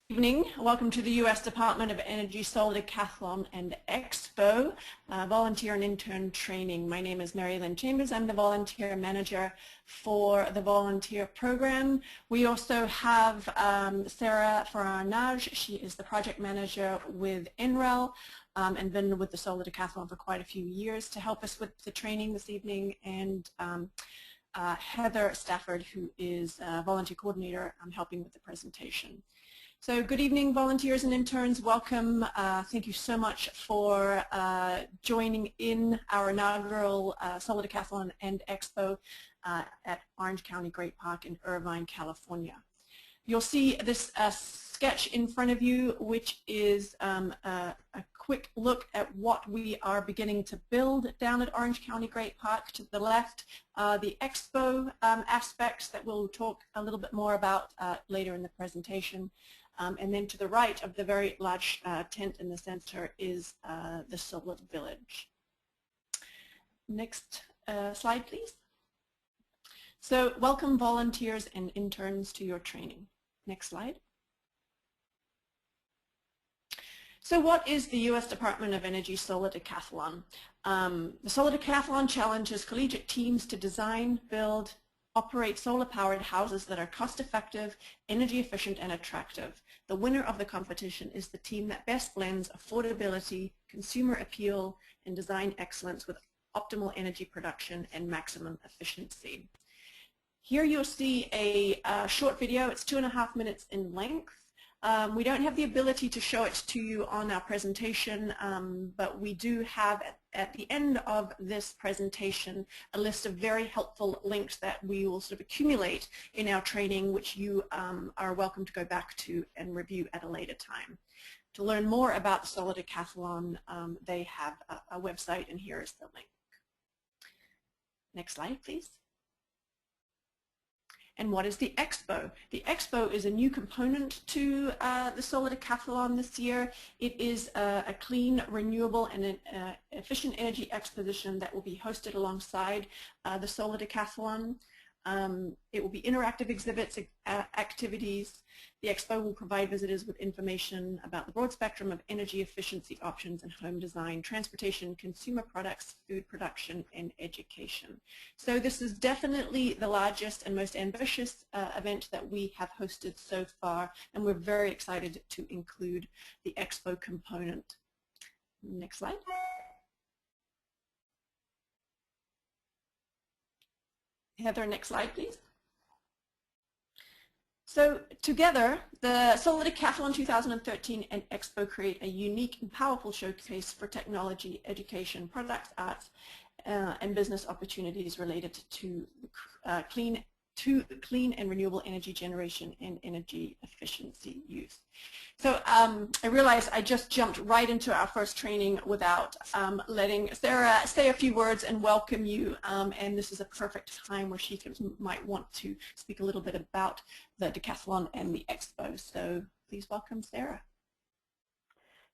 Evening. Welcome to the U.S. Department of Energy Solar Decathlon and XPO Volunteer and Intern Training. My name is Mary Lynn Chambers. I'm the volunteer manager for the volunteer program. We also have Sarah Farrar-Naj. She is the project manager with NREL and been with the Solar Decathlon for quite a few years to help us with the training this evening, and Heather Stafford, who is a volunteer coordinator, helping with the presentation. So good evening, volunteers and interns. Welcome. Thank you so much for joining in our inaugural Solar Decathlon and Expo at Orange County Great Park in Irvine, California. You'll see this sketch in front of you, which is a quick look at what we are beginning to build down at Orange County Great Park. To the left, the Expo aspects that we'll talk a little bit more about later in the presentation. And then to the right of the very large tent in the center is the Solar Village. Next slide, please. So welcome volunteers and interns to your training. Next slide. So what is the U.S. Department of Energy Solar Decathlon? The Solar Decathlon challenges collegiate teams to design, build, operate solar-powered houses that are cost-effective, energy-efficient, and attractive. The winner of the competition is the team that best blends affordability, consumer appeal, and design excellence with optimal energy production and maximum efficiency. Here you'll see a short video. It's 2.5 minutes in length. We don't have the ability to show it to you on our presentation, but we do have at the end of this presentation a list of very helpful links that we will sort of accumulate in our training, which you are welcome to go back to and review at a later time. To learn more about the Solar Decathlon, they have a website, and here is the link. Next slide, please. And what is the Expo? The Expo is a new component to the Solar Decathlon this year. It is a clean, renewable, and an efficient energy exposition that will be hosted alongside the Solar Decathlon. It will be interactive exhibits, activities. The Expo will provide visitors with information about the broad spectrum of energy efficiency options in home design, transportation, consumer products, food production, and education. So this is definitely the largest and most ambitious event that we have hosted so far, and we're very excited to include the Expo component. Next slide. Heather, next slide, please. So together, the Solar Decathlon 2013 and Expo create a unique and powerful showcase for technology, education, products, arts, and business opportunities related to clean and renewable energy generation and energy efficiency use. So I realize I just jumped right into our first training without letting Sarah say a few words and welcome you, and this is a perfect time where she might want to speak a little bit about the Decathlon and the Expo. So please welcome Sarah.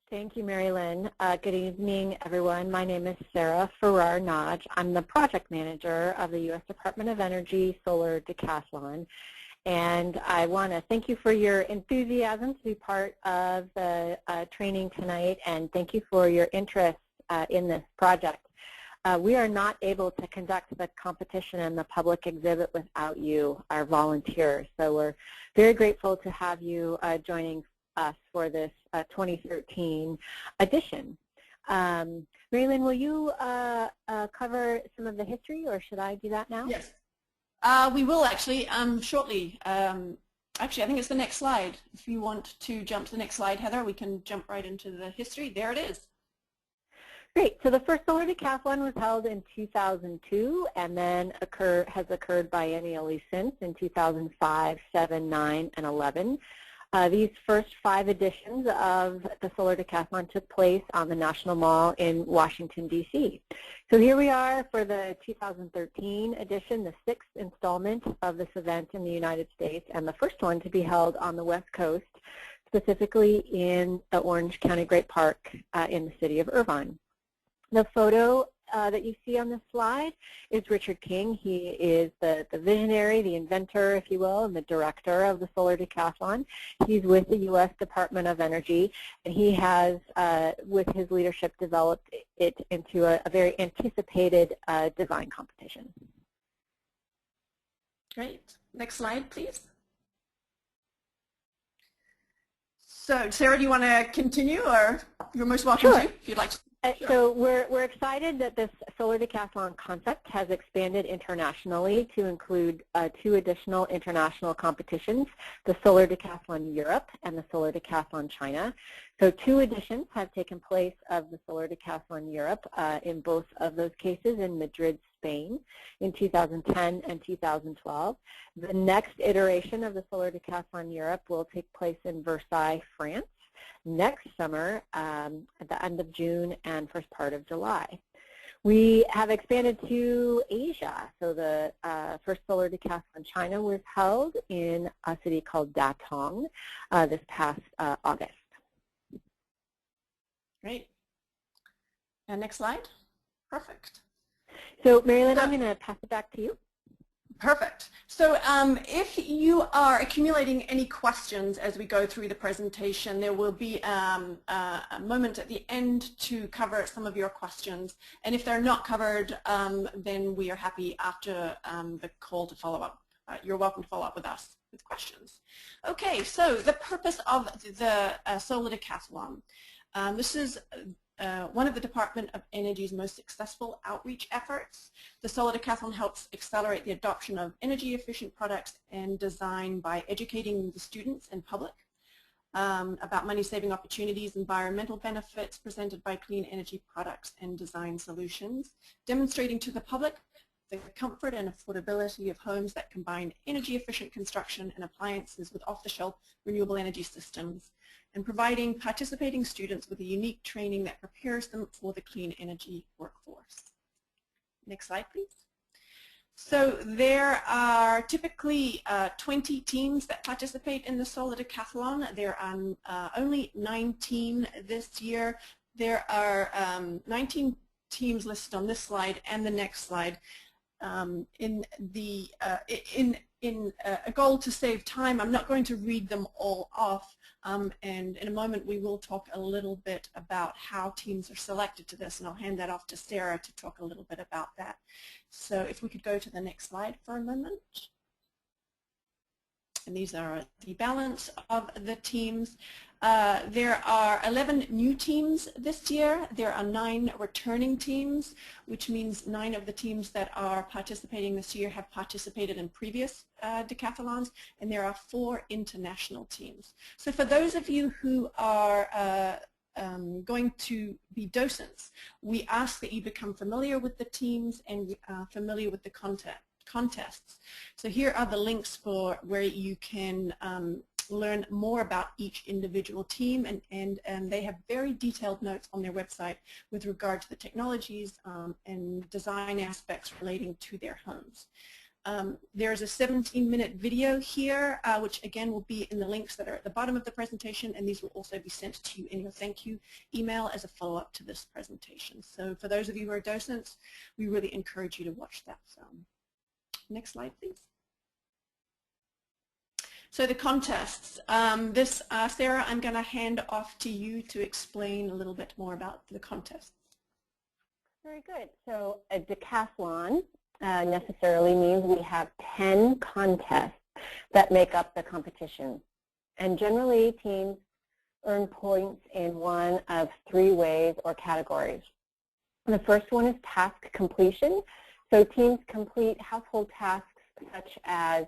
Thank you, Mary Lynn. Good evening, everyone. My name is Sarah Farrar-Naj. I'm the project manager of the U.S. Department of Energy Solar Decathlon. And I want to thank you for your enthusiasm to be part of the training tonight, and thank you for your interest in this project. We are not able to conduct the competition and the public exhibit without you, our volunteers. So we're very grateful to have you joining us for this 2013 edition. Mary Lynn, will you cover some of the history, or should I do that now? Yes. We will actually shortly. Actually, I think it's the next slide. If you want to jump to the next slide, Heather, we can jump right into the history. There it is. Great. So the first Solar Decathlon was held in 2002 and then has occurred biennially since in 2005, 7, 9, and 11. These first 5 editions of the Solar Decathlon took place on the National Mall in Washington, D.C. So here we are for the 2013 edition, the 6th installment of this event in the United States, and the first one to be held on the West Coast, specifically in the Orange County Great Park in the city of Irvine. The photo that you see on this slide is Richard King. He is the visionary, the inventor, if you will, and the director of the Solar Decathlon. He's with the U.S. Department of Energy, and he has, with his leadership, developed it into a very anticipated design competition. Great. Next slide, please. So, Sarah, do you want to continue, or you're most welcome to, if you'd like to. Sure. So we're excited that this Solar Decathlon concept has expanded internationally to include 2 additional international competitions, the Solar Decathlon Europe and the Solar Decathlon China. So 2 editions have taken place of the Solar Decathlon Europe in both of those cases in Madrid, Spain in 2010 and 2012. The next iteration of the Solar Decathlon Europe will take place in Versailles, France, next summer at the end of June and first part of July. We have expanded to Asia. So the first Solar Decathlon China was held in a city called Decathlon this past August. Great. And next slide. Perfect. So Marilyn, I'm going to pass it back to you. Perfect. So if you are accumulating any questions as we go through the presentation, there will be a moment at the end to cover some of your questions. And if they're not covered, then we are happy after the call to follow up. You're welcome to follow up with us with questions. Okay, so the purpose of the Solar Decathlon. This is one of the Department of Energy's most successful outreach efforts. The Solar Decathlon helps accelerate the adoption of energy-efficient products and design by educating the students and public about money-saving opportunities, environmental benefits presented by clean energy products and design solutions, demonstrating to the public the comfort and affordability of homes that combine energy-efficient construction and appliances with off-the-shelf renewable energy systems, and providing participating students with a unique training that prepares them for the clean energy workforce. Next slide, please. So there are typically 20 teams that participate in the Solar Decathlon. There are only 19 this year. There are 19 teams listed on this slide and the next slide. In a goal to save time, I'm not going to read them all off, and in a moment we will talk a little bit about how teams are selected to this, and I'll hand that off to Sarah to talk a little bit about that. So if we could go to the next slide for a moment. And these are the balance of the teams. There are 11 new teams this year. There are 9 returning teams, which means 9 of the teams that are participating this year have participated in previous decathlons, and there are 4 international teams. So for those of you who are going to be docents, we ask that you become familiar with the teams and familiar with the contests. So here are the links for where you can learn more about each individual team, and they have very detailed notes on their website with regard to the technologies and design aspects relating to their homes. There's a 17-minute video here, which again will be in the links that are at the bottom of the presentation, and these will also be sent to you in your thank you email as a follow-up to this presentation. So for those of you who are docents, we really encourage you to watch that film. Next slide, please. So the contests. Sarah, I'm going to hand off to you to explain a little bit more about the contests. Very good. So a decathlon necessarily means we have 10 contests that make up the competition. And generally, teams earn points in one of 3 ways or categories. The first one is task completion. So teams complete household tasks such as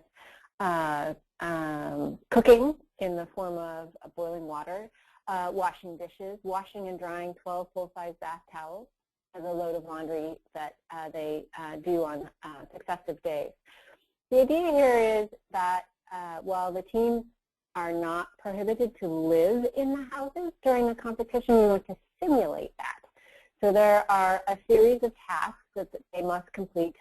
cooking in the form of boiling water, washing dishes, washing and drying 12 full-size bath towels as a load of laundry that they do on successive days. The idea here is that while the teams are not prohibited to live in the houses during the competition, we want to simulate that. So there are a series of tasks that they must complete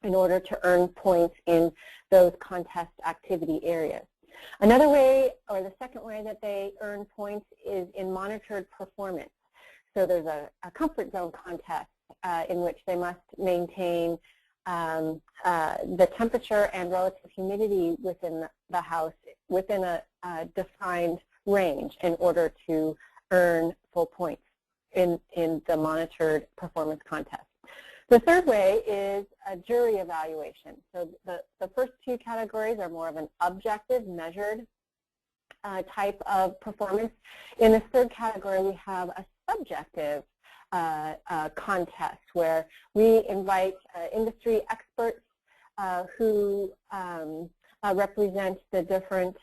in order to earn points in those contest activity areas. Another way, or the second way that they earn points, is in monitored performance. So there's a comfort zone contest in which they must maintain the temperature and relative humidity within the house within a defined range in order to earn full points in the monitored performance contest. The third way is a jury evaluation. So the first two categories are more of an objective, measured type of performance. In this third category, we have a subjective contest where we invite industry experts who represent the different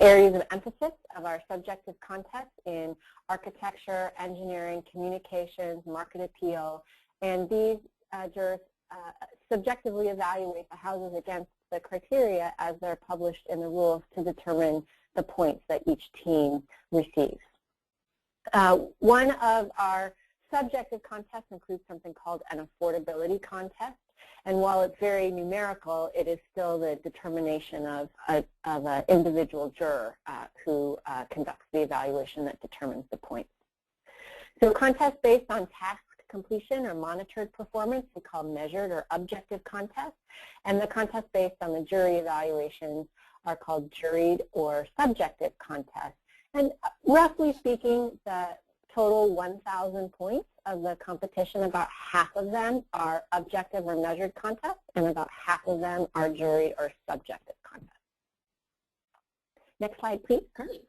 areas of emphasis of our subjective contest in architecture, engineering, communications, market appeal, and these jurors subjectively evaluate the houses against the criteria as they're published in the rules to determine the points that each team receives. One of our subjective contests includes something called an affordability contest, and while it's very numerical, it is still the determination of an individual juror who conducts the evaluation that determines the points. So contests based on task completion or monitored performance we call measured or objective contests, and the contests based on the jury evaluations are called juried or subjective contests. And roughly speaking, the total 1,000 points of the competition, about half of them are objective or measured contests, and about half of them are jury or subjective contests. Next slide, please. Great.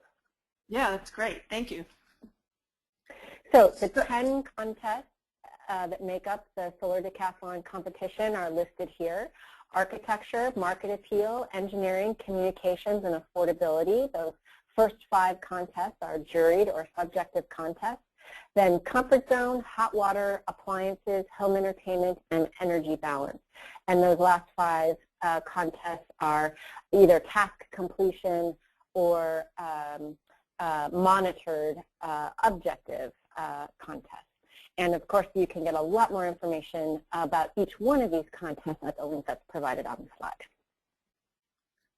Yeah, that's great. Thank you. So the 10 contests that make up the Solar Decathlon competition are listed here. Architecture, market appeal, engineering, communications, and affordability. Those first 5 contests are juried or subjective contests. Then comfort zone, hot water, appliances, home entertainment, and energy balance. And those last 5 contests are either task completion or monitored objective contests. And of course, you can get a lot more information about each one of these contests at the link that's provided on the slide.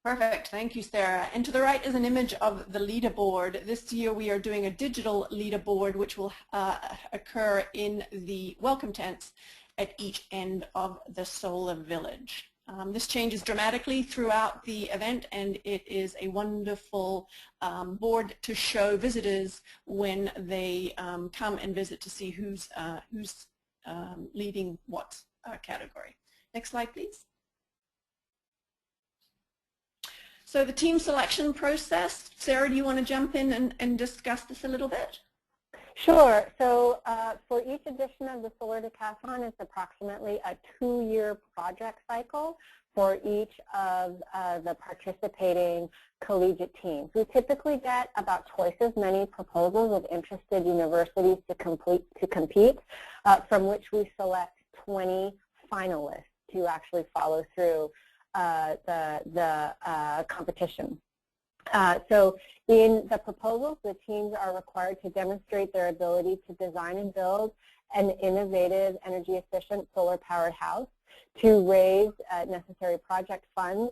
Perfect. Thank you, Sarah. And to the right is an image of the leaderboard. This year we are doing a digital leaderboard which will occur in the welcome tents at each end of the solar village. This changes dramatically throughout the event, and it is a wonderful board to show visitors when they come and visit to see who's leading what category. Next slide, please. So the team selection process, Sarah, do you want to jump in and discuss this a little bit? Sure. So for each edition of the Solar Decathlon, it's approximately a 2-year project cycle for each of the participating collegiate teams. We typically get about twice as many proposals of interested universities to compete, from which we select 20 finalists to actually follow through the competition. So in the proposals, the teams are required to demonstrate their ability to design and build an innovative, energy-efficient solar-powered house, to raise necessary project funds,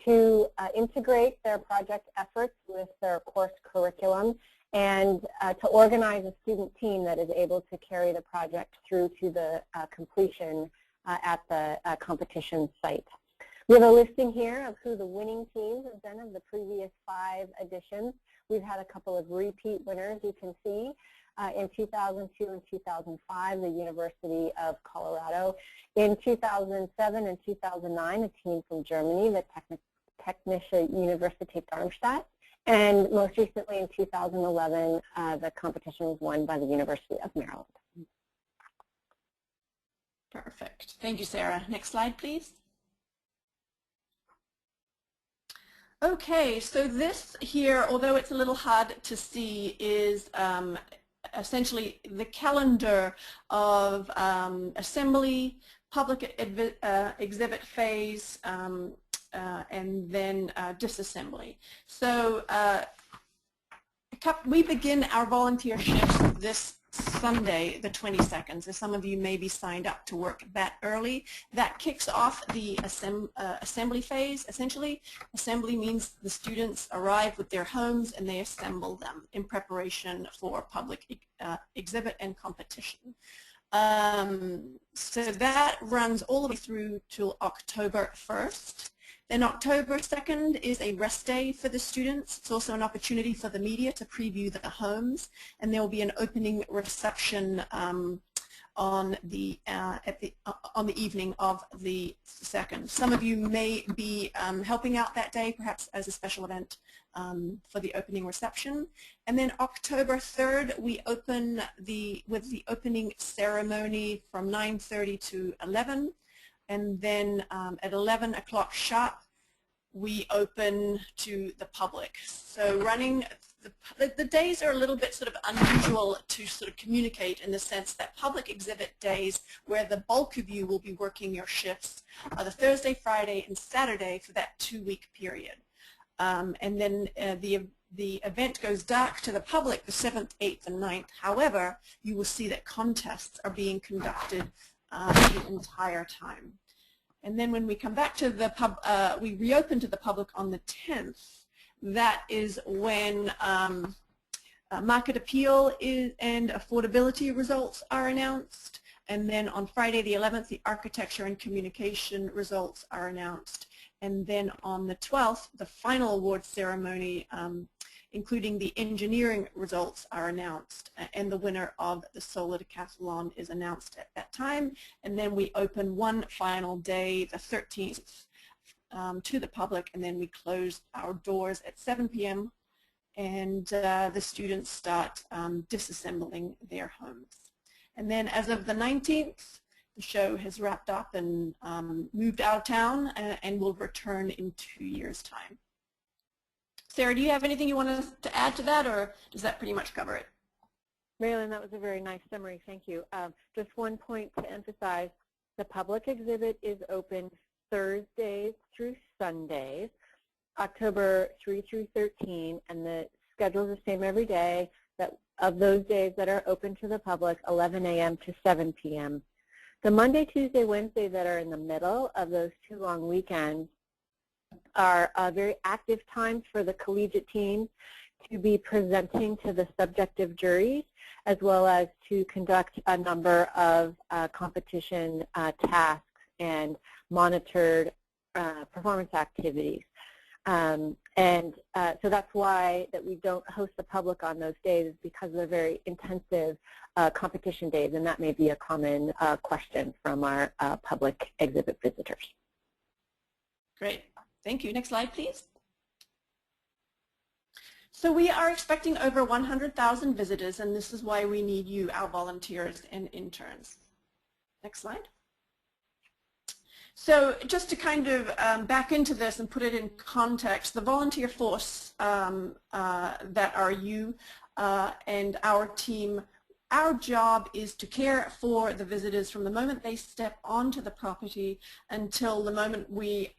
to integrate their project efforts with their course curriculum, and to organize a student team that is able to carry the project through to the completion at the competition site. We have a listing here of who the winning teams have been of the previous 5 editions. We've had a couple of repeat winners, you can see. In 2002 and 2005, the University of Colorado. In 2007 and 2009, a team from Germany, the Technische Universität Darmstadt. And most recently in 2011, the competition was won by the University of Maryland. Perfect. Thank you, Sarah. Next slide, please. Okay, so this here, although it's a little hard to see, is essentially the calendar of assembly, public exhibit phase, and then disassembly. So we begin our volunteer shifts this Sunday, the 22nd. So some of you may be signed up to work that early. That kicks off the assembly phase. Essentially, assembly means the students arrive with their homes and they assemble them in preparation for public exhibit and competition. So that runs all the way through till October 1st. Then October 2nd is a rest day for the students. It's also an opportunity for the media to preview the homes, and there will be an opening reception on the evening of the 2nd. Some of you may be helping out that day, perhaps as a special event for the opening reception. And then October 3rd, we open with the opening ceremony from 9:30 to 11. And then at 11 o'clock sharp, we open to the public. So running, the days are a little bit sort of unusual to sort of communicate in the sense that public exhibit days, where the bulk of you will be working your shifts, are the Thursday, Friday, and Saturday for that 2-week period. And then the event goes dark to the public the 7th, 8th, and 9th. However, you will see that contests are being conducted the entire time. And then when we come back to the we reopen to the public on the 10th. That is when market appeal and affordability results are announced. And then on Friday the 11th, the architecture and communication results are announced. And then on the 12th, the final award ceremony, including the engineering results, are announced, and the winner of the Solar Decathlon is announced at that time. And then we open one final day, the 13th, to the public, and then we close our doors at 7 p.m. and the students start disassembling their homes. And then as of the 19th, the show has wrapped up and moved out of town and will return in 2 years' time. Sarah, do you have anything you want to add to that, or does that pretty much cover it? Marilyn, that was a very nice summary. Thank you. Just one point to emphasize, the public exhibit is open Thursdays through Sundays, October 3 through 13, and the schedule is the same every day. That of those days that are open to the public, 11 a.m. to 7 p.m. The Monday, Tuesday, Wednesday that are in the middle of those 2 long weekends are very active times for the collegiate teams to be presenting to the subjective juries, as well as to conduct a number of competition tasks and monitored performance activities. So that's why that we don't host the public on those days, because of the very intensive competition days, and that may be a common question from our public exhibit visitors. Great. Thank you. Next slide, please. So we are expecting over 100,000 visitors, and this is why we need you, our volunteers and interns. Next slide. So just to kind of back into this and put it in context, the volunteer force that are you and our team, our job is to care for the visitors from the moment they step onto the property until the moment we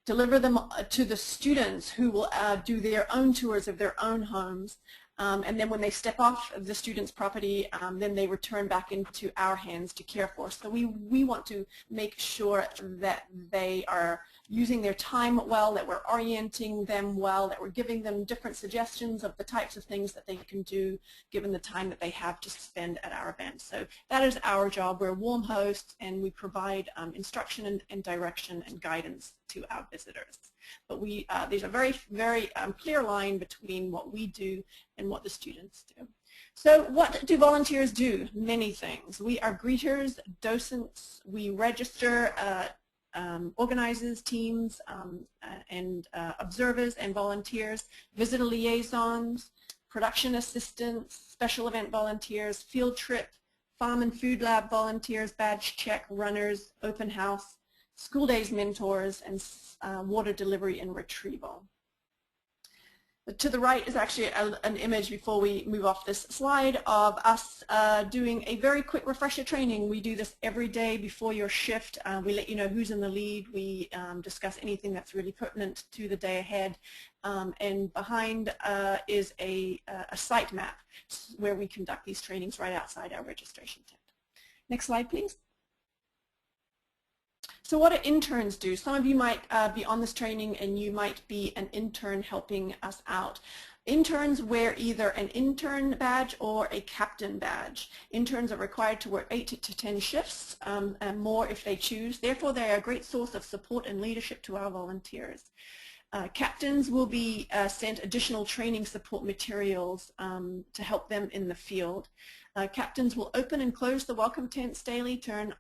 deliver them to the students, who will do their own tours of their own homes. And then when they step off of the student's property, then they return back into our hands to care for. So we want to make sure that they are using their time well, that we're orienting them well, that we're giving them different suggestions of the types of things that they can do given the time that they have to spend at our events. So that is our job. We're warm hosts, and we provide instruction and direction and guidance to our visitors. But there's a very, very clear line between what we do and what the students do. So what do volunteers do? Many things. We are greeters, docents, we register organizers, teams, and observers and volunteers, visitor liaisons, production assistants, special event volunteers, field trip, farm and food lab volunteers, badge check runners, open house, school days mentors, and water delivery and retrieval. To the right is actually an image before we move off this slide of us doing a very quick refresher training. We do this every day before your shift. We let you know who's in the lead. We discuss anything that's really pertinent to the day ahead. And behind is a site map where we conduct these trainings right outside our registration tent. Next slide, please. So what do interns do? Some of you might be on this training and you might be an intern helping us out. Interns wear either an intern badge or a captain badge. Interns are required to work 8 to 10 shifts and more if they choose. Therefore, they are a great source of support and leadership to our volunteers. Captains will be sent additional training support materials to help them in the field. Captains will open and close the welcome tents daily, turn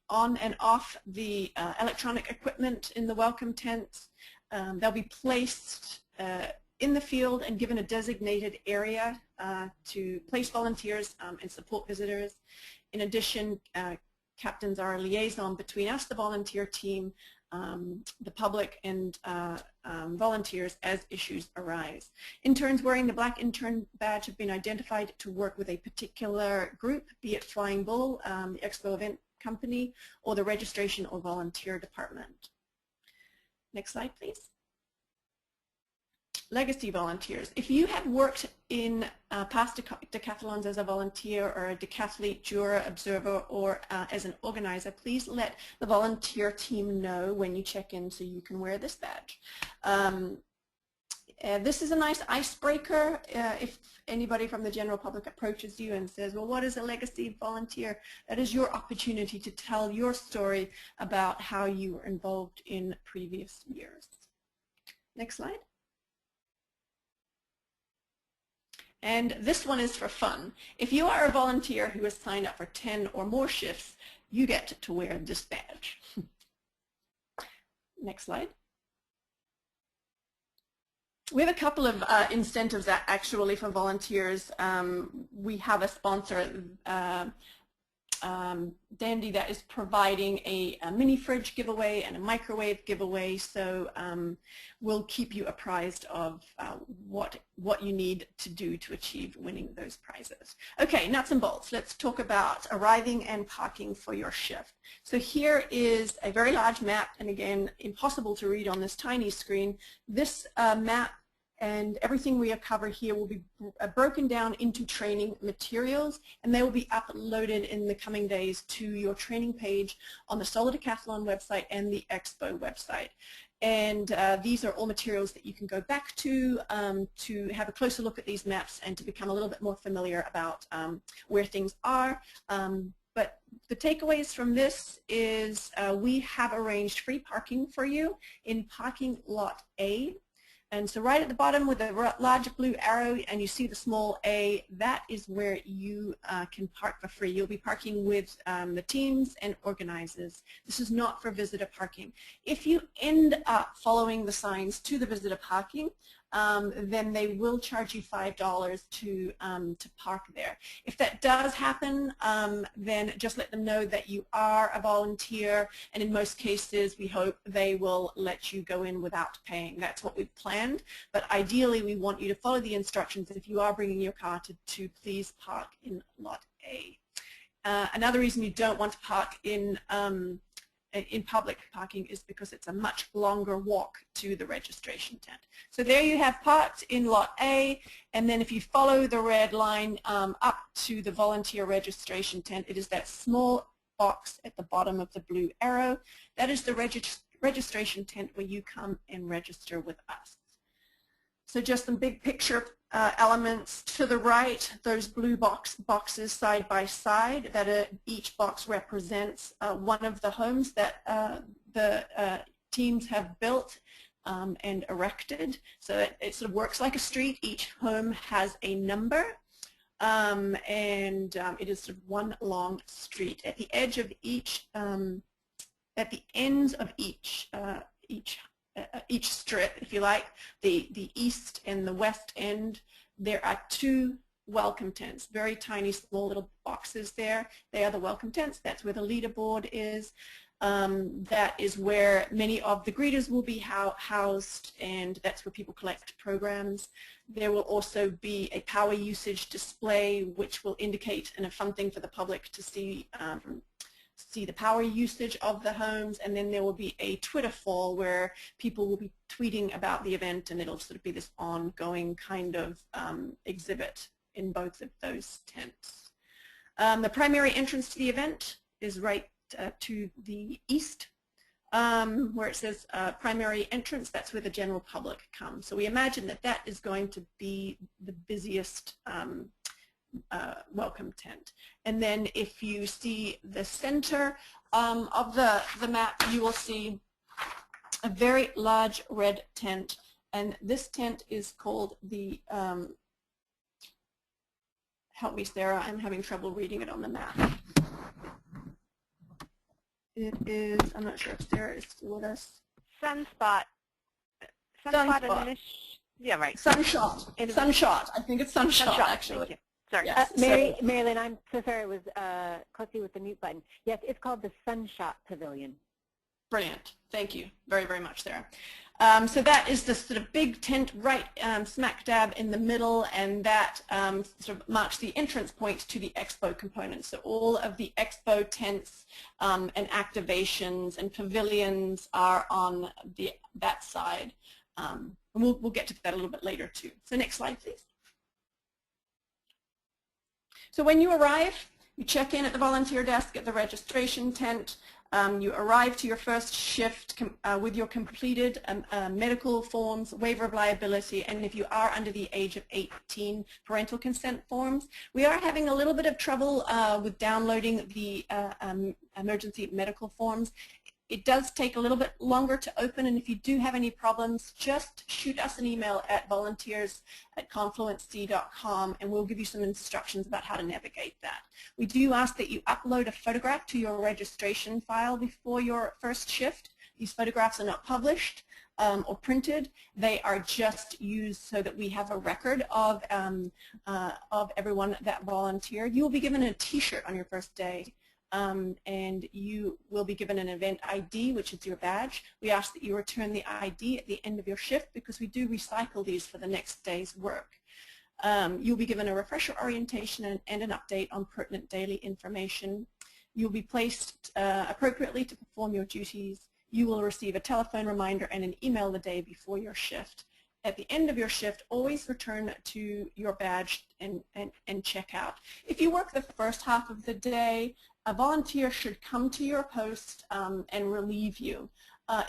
on and off the electronic equipment in the welcome tents. They'll be placed in the field and given a designated area to place volunteers and support visitors. In addition, captains are a liaison between us, the volunteer team, the public, and volunteers as issues arise. Interns wearing the black intern badge have been identified to work with a particular group, be it Flying Bull, the Expo event company, or the registration or volunteer department. Next slide, please. Legacy volunteers. If you have worked in past decathlons as a volunteer or a decathlete, juror, observer, or as an organizer, please let the volunteer team know when you check in so you can wear this badge. This is a nice icebreaker if anybody from the general public approaches you and says, well, what is a legacy volunteer? That is your opportunity to tell your story about how you were involved in previous years. Next slide. And this one is for fun. If you are a volunteer who has signed up for 10 or more shifts, you get to wear this badge. Next slide. We have a couple of incentives actually for volunteers. We have a sponsor, Dandy, that is providing a mini fridge giveaway and a microwave giveaway, so we'll keep you apprised of what you need to do to achieve winning those prizes. Okay, nuts and bolts. Let's talk about arriving and parking for your shift. So here is a very large map, and again, impossible to read on this tiny screen. This map and everything we cover here will be broken down into training materials, and they will be uploaded in the coming days to your training page on the Solar Decathlon website and the Expo website. And these are all materials that you can go back to have a closer look at these maps and to become a little bit more familiar about where things are. But the takeaways from this is we have arranged free parking for you in parking lot A. And so right at the bottom with the large blue arrow and you see the small A, that is where you can park for free. You'll be parking with the teams and organizers. This is not for visitor parking. If you end up following the signs to the visitor parking, then they will charge you $5 to park there. If that does happen, then just let them know that you are a volunteer, and in most cases we hope they will let you go in without paying. That's what we've planned, but ideally we want you to follow the instructions if you are bringing your car to please park in lot A. Another reason you don't want to park in public parking is because it's a much longer walk to the registration tent. So there you have parked in lot A, and then if you follow the red line up to the volunteer registration tent, it is that small box at the bottom of the blue arrow. That is the registration tent where you come and register with us. So just some big picture elements to the right, those blue boxes side by side, that each box represents one of the homes that the teams have built and erected. So it sort of works like a street. Each home has a number, and it is sort of one long street. At the edge of each, at the ends of each strip, if you like, the east and the west end, there are two welcome tents, very tiny, small little boxes there. They are the welcome tents. That's where the leaderboard is. That is where many of the greeters will be housed, and that's where people collect programs. There will also be a power usage display which will indicate, and a fun thing for the public to see the power usage of the homes, and then there will be a Twitter fall where people will be tweeting about the event, and it'll sort of be this ongoing kind of exhibit in both of those tents. The primary entrance to the event is right to the east, where it says primary entrance. That's where the general public comes. So we imagine that that is going to be the busiest welcome tent. And then if you see the center of the map, you will see a very large red tent, and this tent is called the help me, Sarah, I'm having trouble reading it on the map. It is, I'm not sure if Sarah is still with us. Sunspot. Sunspot. Yeah, right. Sunshot. Sunshot. I think it's Sunshot, actually. Sorry. Yes. Marilyn, I'm so sorry, it was Clussy with the mute button. Yes, it's called the Sunshot Pavilion. Brilliant. Thank you very, very much, Sarah. So that is the sort of big tent right smack dab in the middle, and that sort of marks the entrance point to the expo component. So all of the expo tents and activations and pavilions are on that side. And we'll get to that a little bit later too. So next slide, please. So when you arrive, you check in at the volunteer desk at the registration tent. You arrive to your first shift with your completed medical forms, waiver of liability, and if you are under the age of 18, parental consent forms. We are having a little bit of trouble with downloading the emergency medical forms. It does take a little bit longer to open, and if you do have any problems, just shoot us an email at volunteers@confluenc.com, and we'll give you some instructions about how to navigate that. We do ask that you upload a photograph to your registration file before your first shift. These photographs are not published or printed. They are just used so that we have a record of everyone that volunteered. You will be given a t-shirt on your first day. And you will be given an event ID, which is your badge. We ask that you return the ID at the end of your shift because we do recycle these for the next day's work. You'll be given a refresher orientation and an update on pertinent daily information. You'll be placed appropriately to perform your duties. You will receive a telephone reminder and an email the day before your shift. At the end of your shift, always return to your badge and check out. If you work the first half of the day, a volunteer should come to your post and relieve you.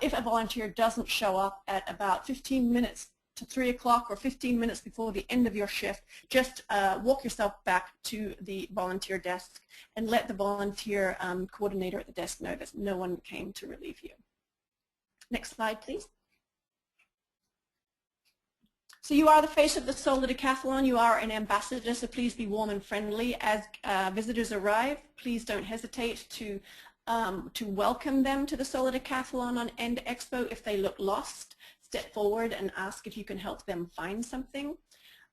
If a volunteer doesn't show up at about 15 minutes to 3 o'clock or 15 minutes before the end of your shift, just walk yourself back to the volunteer desk and let the volunteer coordinator at the desk know that no one came to relieve you. Next slide, please. So you are the face of the Solar Decathlon. You are an ambassador, so please be warm and friendly. As visitors arrive, please don't hesitate to welcome them to the Solar Decathlon and Expo. If they look lost, step forward and ask if you can help them find something.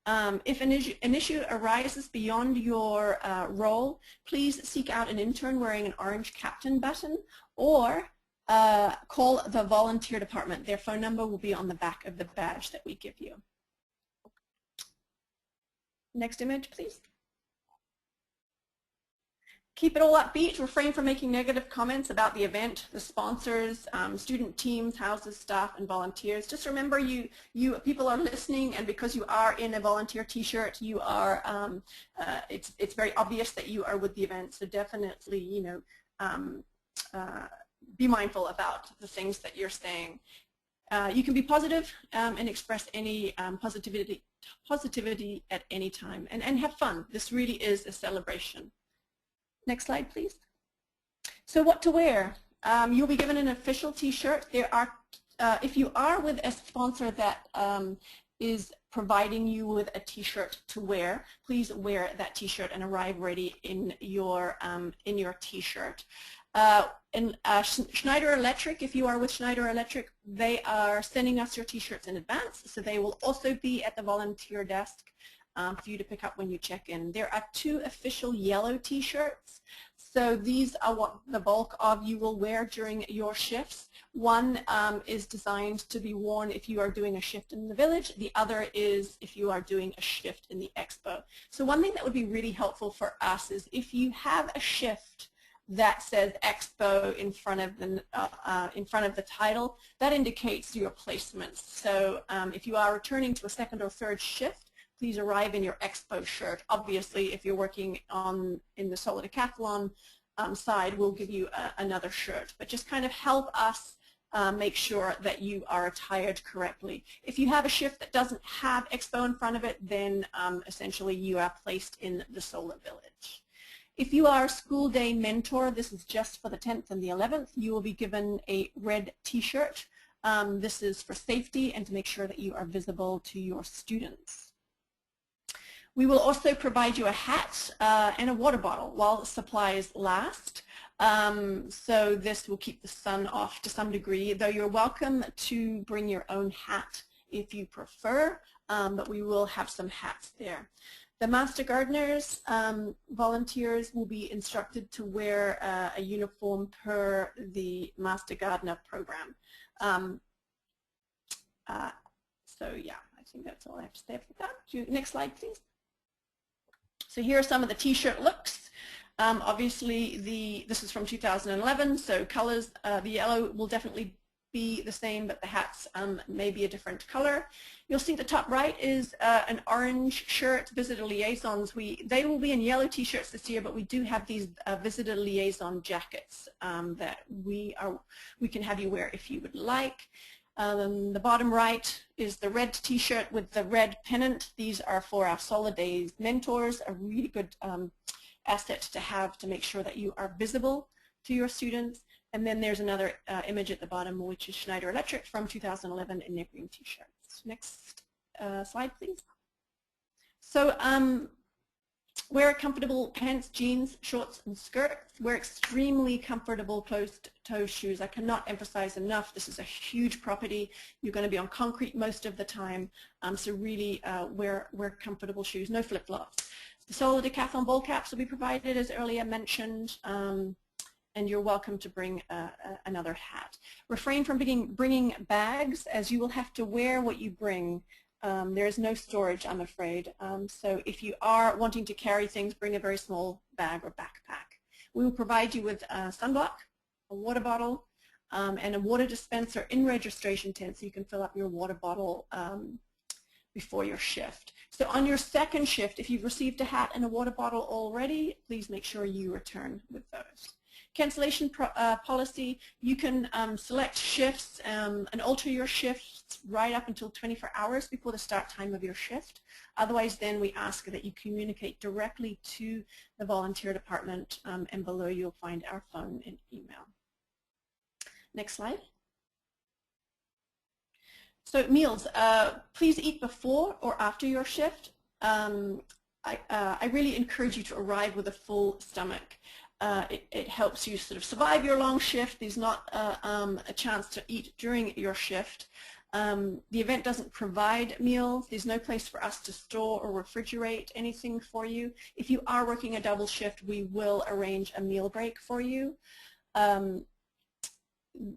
If an issue arises beyond your role, please seek out an intern wearing an orange captain button, or call the volunteer department. Their phone number will be on the back of the badge that we give you. Next image, please. Keep it all upbeat. Refrain from making negative comments about the event, the sponsors, student teams, houses, staff, and volunteers. Just remember, people are listening, and because you are in a volunteer T-shirt, you are. It's very obvious that you are with the event. So definitely, be mindful about the things that you're saying. You can be positive and express any positivity at any time, and have fun. This really is a celebration. Next slide, please. So what to wear? You'll be given an official T-shirt. There are, if you are with a sponsor that is providing you with a T-shirt to wear, please wear that T-shirt and arrive ready in your T-shirt. And Schneider Electric, if you are with Schneider Electric, they are sending us your T-shirts in advance, so they will also be at the volunteer desk for you to pick up when you check in. There are 2 official yellow T-shirts. So these are what the bulk of you will wear during your shifts. One is designed to be worn if you are doing a shift in the village. The other is if you are doing a shift in the expo. So one thing that would be really helpful for us is if you have a shift that says expo in front of the title, that indicates your placements. So if you are returning to a second or third shift, please arrive in your expo shirt. Obviously, if you're working in the Solar Decathlon side, we'll give you another shirt. But just kind of help us make sure that you are attired correctly. If you have a shift that doesn't have expo in front of it, then essentially you are placed in the Solar Village. If you are a school day mentor, this is just for the 10th and the 11th, you will be given a red t-shirt. This is for safety and to make sure that you are visible to your students. We will also provide you a hat and a water bottle while supplies last. So this will keep the sun off to some degree, though you're welcome to bring your own hat if you prefer, but we will have some hats there. The Master Gardeners volunteers will be instructed to wear a uniform per the Master Gardener program. So yeah, I think that's all I have to say about that. Next slide, please. So here are some of the t-shirt looks. Obviously, this is from 2011, so colors, the yellow will definitely be the same, but the hats may be a different color. You'll see the top right is an orange shirt, Visitor Liaisons. They will be in yellow t-shirts this year, but we do have these Visitor Liaison jackets that we can have you wear if you would like. The bottom right is the red t-shirt with the red pennant. These are for our Solar Days mentors, a really good asset to have to make sure that you are visible to your students. And then there's another image at the bottom, which is Schneider Electric from 2011 in their green t-shirts. Next slide, please. So wear comfortable pants, jeans, shorts, and skirts. Wear extremely comfortable closed-toe shoes. I cannot emphasize enough, this is a huge property. You're going to be on concrete most of the time, so really wear comfortable shoes, no flip-flops. The Solar Decathlon ball caps will be provided, as earlier mentioned. And you're welcome to bring another hat. Refrain from bringing bags, as you will have to wear what you bring. There is no storage, I'm afraid. So if you are wanting to carry things, bring a very small bag or backpack. We will provide you with a sunblock, a water bottle, and a water dispenser in registration tent so you can fill up your water bottle before your shift. So on your second shift, if you've received a hat and a water bottle already, please make sure you return with those. Cancellation policy, you can select shifts and alter your shifts right up until 24 hours before the start time of your shift. Otherwise, then we ask that you communicate directly to the volunteer department, and below you'll find our phone and email. Next slide. So meals, please eat before or after your shift. I really encourage you to arrive with a full stomach. It helps you sort of survive your long shift. There's not a chance to eat during your shift. The event doesn't provide meals. There's no place for us to store or refrigerate anything for you. If you are working a double shift, we will arrange a meal break for you.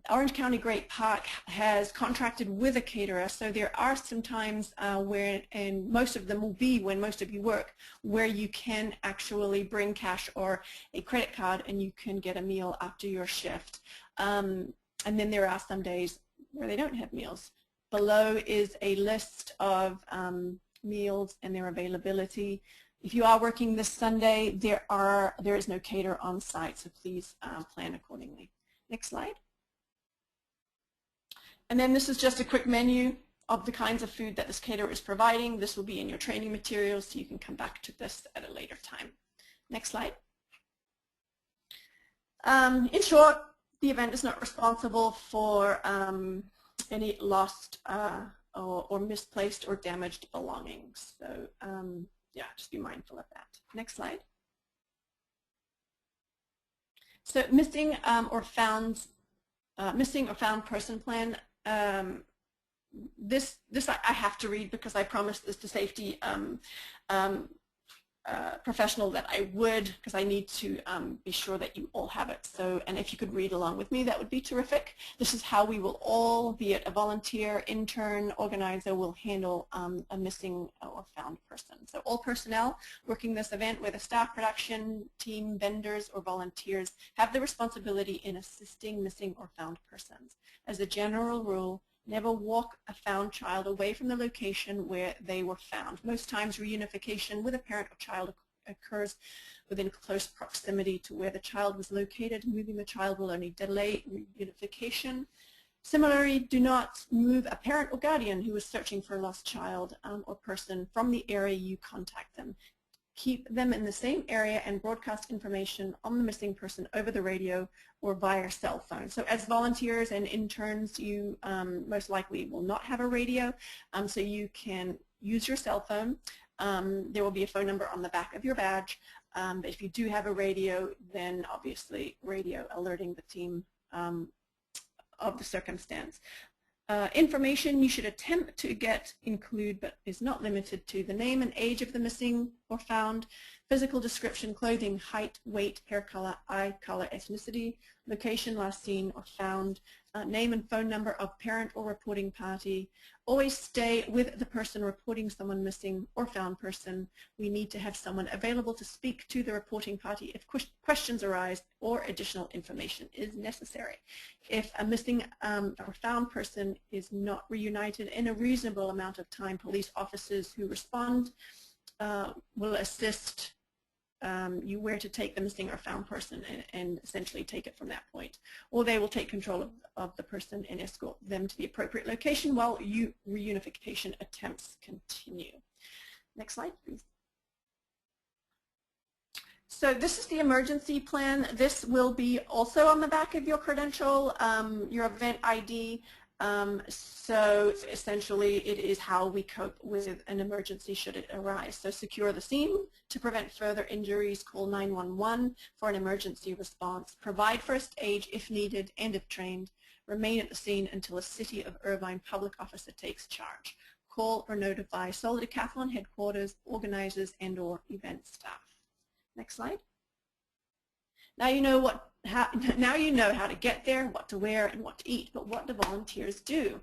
Orange County Great Park has contracted with a caterer, so there are some times where, and most of them will be when most of you work, where you can actually bring cash or a credit card and you can get a meal after your shift. And then there are some days where they don't have meals. Below is a list of meals and their availability. If you are working this Sunday, there is no caterer on site, so please plan accordingly. Next slide. And then this is just a quick menu of the kinds of food that this caterer is providing. This will be in your training materials, so you can come back to this at a later time. Next slide. In short, the event is not responsible for any lost or misplaced or damaged belongings. So yeah, just be mindful of that. Next slide. So missing or found person plan. This I have to read because I promised this to safety professional that I would, because I need to be sure that you all have it. So, and if you could read along with me, that would be terrific. This is how we will all, be it a volunteer, intern, organizer, will handle a missing or found person. So all personnel working this event, whether staff, production, team, vendors, or volunteers, have the responsibility in assisting missing or found persons. As a general rule, never walk a found child away from the location where they were found. Most times reunification with a parent or child occurs within close proximity to where the child was located. Moving the child will only delay reunification. Similarly, do not move a parent or guardian who is searching for a lost child or person from the area you contact them. Keep them in the same area and broadcast information on the missing person over the radio or via cell phone. So as volunteers and interns, you most likely will not have a radio, so you can use your cell phone. There will be a phone number on the back of your badge, but if you do have a radio, then obviously radio alerting the team of the circumstance. Information you should attempt to include, but is not limited to, the name and age of the missing or found, physical description, clothing, height, weight, hair color, eye color, ethnicity, location last seen or found, name and phone number of parent or reporting party. Always stay with the person reporting someone missing or found person. We need to have someone available to speak to the reporting party if questions arise or additional information is necessary. If a missing or found person is not reunited in a reasonable amount of time, police officers who respond will assist you where to take the missing or found person and essentially take it from that point. Or they will take control of the person and escort them to the appropriate location while reunification attempts continue. Next slide, please. So this is the emergency plan. This will be also on the back of your credential, your event ID. So essentially it is how we cope with an emergency should it arise. So secure the scene to prevent further injuries, call 911 for an emergency response, provide first aid if needed and if trained, remain at the scene until a City of Irvine public officer takes charge, call or notify Solar Decathlon headquarters, organizers and or event staff. Next slide. Now you know how to get there, what to wear, and what to eat, but what do volunteers do?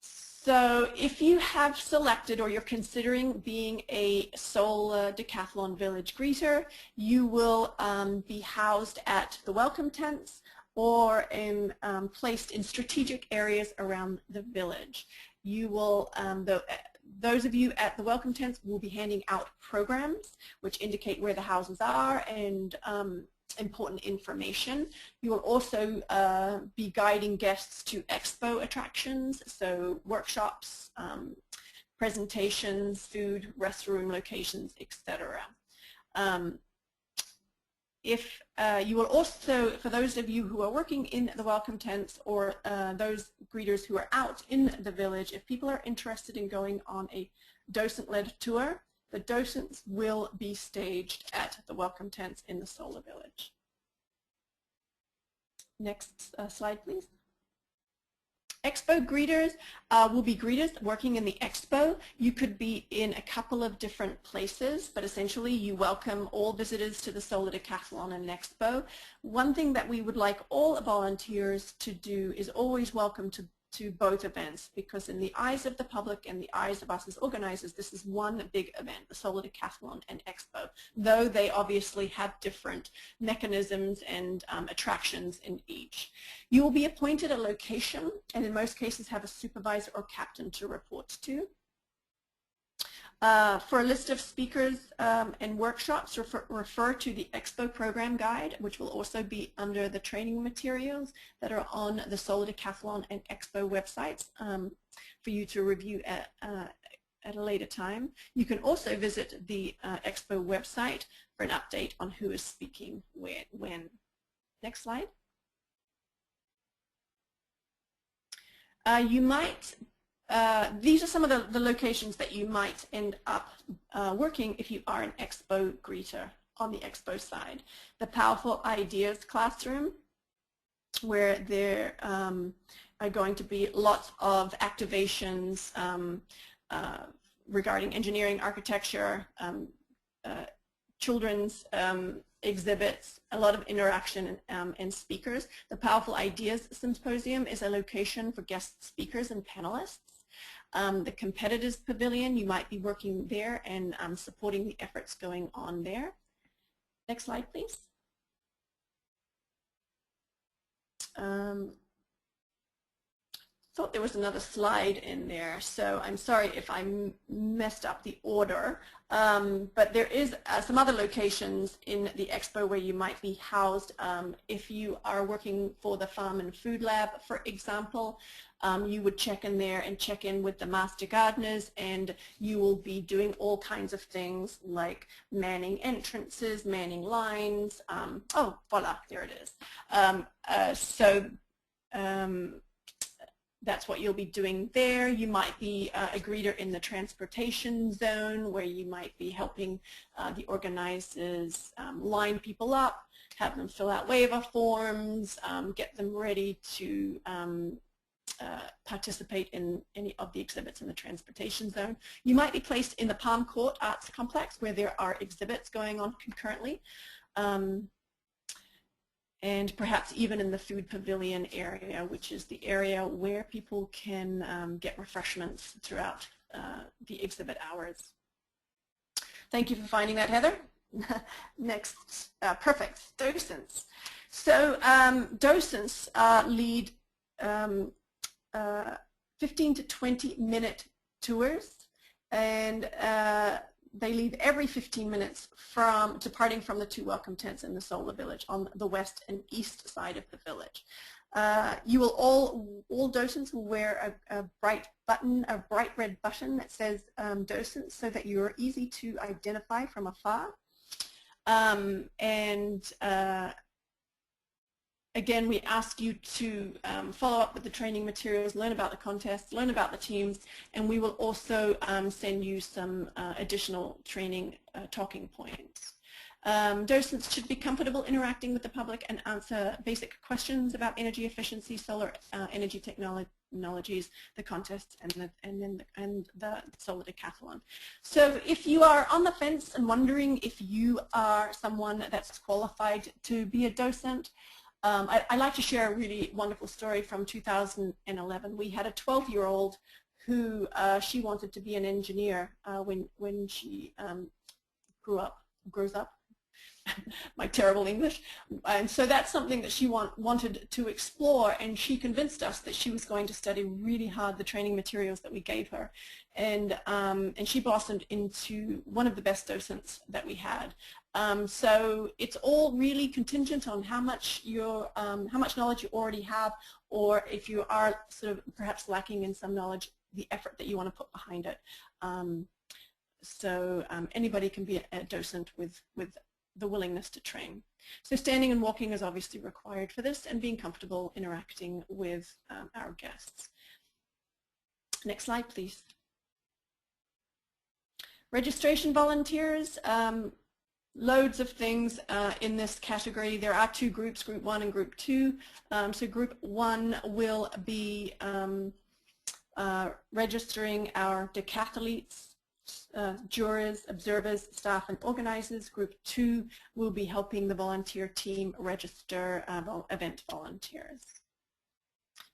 So if you have selected or you're considering being a Solar Decathlon Village greeter, you will be housed at the welcome tents or placed in strategic areas around the village. You will, those of you at the welcome tents will be handing out programs which indicate where the houses are and important information. You will also be guiding guests to expo attractions, so workshops, presentations, food, restroom locations, etc. If you will also, for those of you who are working in the welcome tents or those greeters who are out in the village, if people are interested in going on a docent-led tour, the docents will be staged at the welcome tents in the Solar Village. Next slide, please. Expo greeters will be greeters working in the expo. You could be in a couple of different places, but essentially you welcome all visitors to the Solar Decathlon and Expo. One thing that we would like all volunteers to do is always welcome to both events, because in the eyes of the public and the eyes of us as organizers, this is one big event, the Solar Decathlon and Expo, though they obviously have different mechanisms and attractions in each. You will be appointed a location and in most cases have a supervisor or captain to report to. For a list of speakers and workshops, refer to the Expo Program Guide, which will also be under the training materials that are on the Solar Decathlon and Expo websites for you to review at a later time. You can also visit the Expo website for an update on who is speaking when. Next slide. These are some of the locations that you might end up working if you are an Expo greeter on the Expo side. The Powerful Ideas Classroom, where there are going to be lots of activations regarding engineering, architecture, children's exhibits, a lot of interaction and speakers. The Powerful Ideas Symposium is a location for guest speakers and panelists. The Competitors Pavilion, you might be working there and supporting the efforts going on there. Next slide, please. Thought there was another slide in there, so I'm sorry if I messed up the order, but there is some other locations in the expo where you might be housed. If you are working for the Farm and Food Lab, for example, you would check in there and check in with the master gardeners, and you will be doing all kinds of things like manning entrances, manning lines. Oh, voila, there it is. That's what you'll be doing there. You might be a greeter in the transportation zone where you might be helping the organizers line people up, have them fill out waiver forms, get them ready to participate in any of the exhibits in the transportation zone. You might be placed in the Palm Court Arts Complex where there are exhibits going on concurrently. And perhaps even in the food pavilion area, which is the area where people can get refreshments throughout the exhibit hours. Thank you for finding that, Heather. Next, perfect, docents. So docents lead 15 to 20-minute tours, and they leave every 15 minutes from departing from the two welcome tents in the solar village on the west and east side of the village. You will all docents will wear a bright red button that says docents, so that you're easy to identify from afar. Again, we ask you to follow up with the training materials, learn about the contests, learn about the teams, and we will also send you some additional training talking points. Docents should be comfortable interacting with the public and answer basic questions about energy efficiency, solar energy technologies, the contests, and the solar decathlon. So if you are on the fence and wondering if you are someone that's qualified to be a docent, I'd like to share a really wonderful story from 2011. We had a 12-year-old who she wanted to be an engineer when she grows up. My terrible English. And so that's something that she wanted to explore, and she convinced us that she was going to study really hard the training materials that we gave her. And she blossomed into one of the best docents that we had. So it's all really contingent on how much knowledge you already have, or if you are sort of perhaps lacking in some knowledge, the effort that you want to put behind it. Anybody can be a docent with the willingness to train. So standing and walking is obviously required for this, and being comfortable interacting with our guests. Next slide, please. Registration volunteers, loads of things in this category. There are two groups, Group 1 and Group 2. So Group 1 will be registering our decathletes, jurors, observers, staff, and organizers. Group 2 will be helping the volunteer team register event volunteers.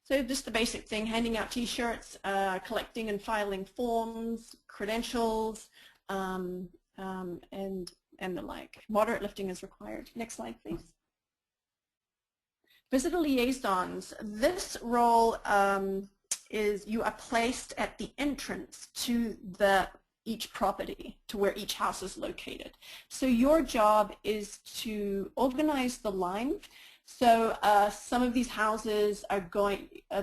So just the basic thing, handing out t-shirts, collecting and filing forms, credentials, and the like. Moderate lifting is required. Next slide, please. Visitor liaisons. This role is you are placed at the entrance to each property, to where each house is located. So your job is to organize the line. So some of these houses are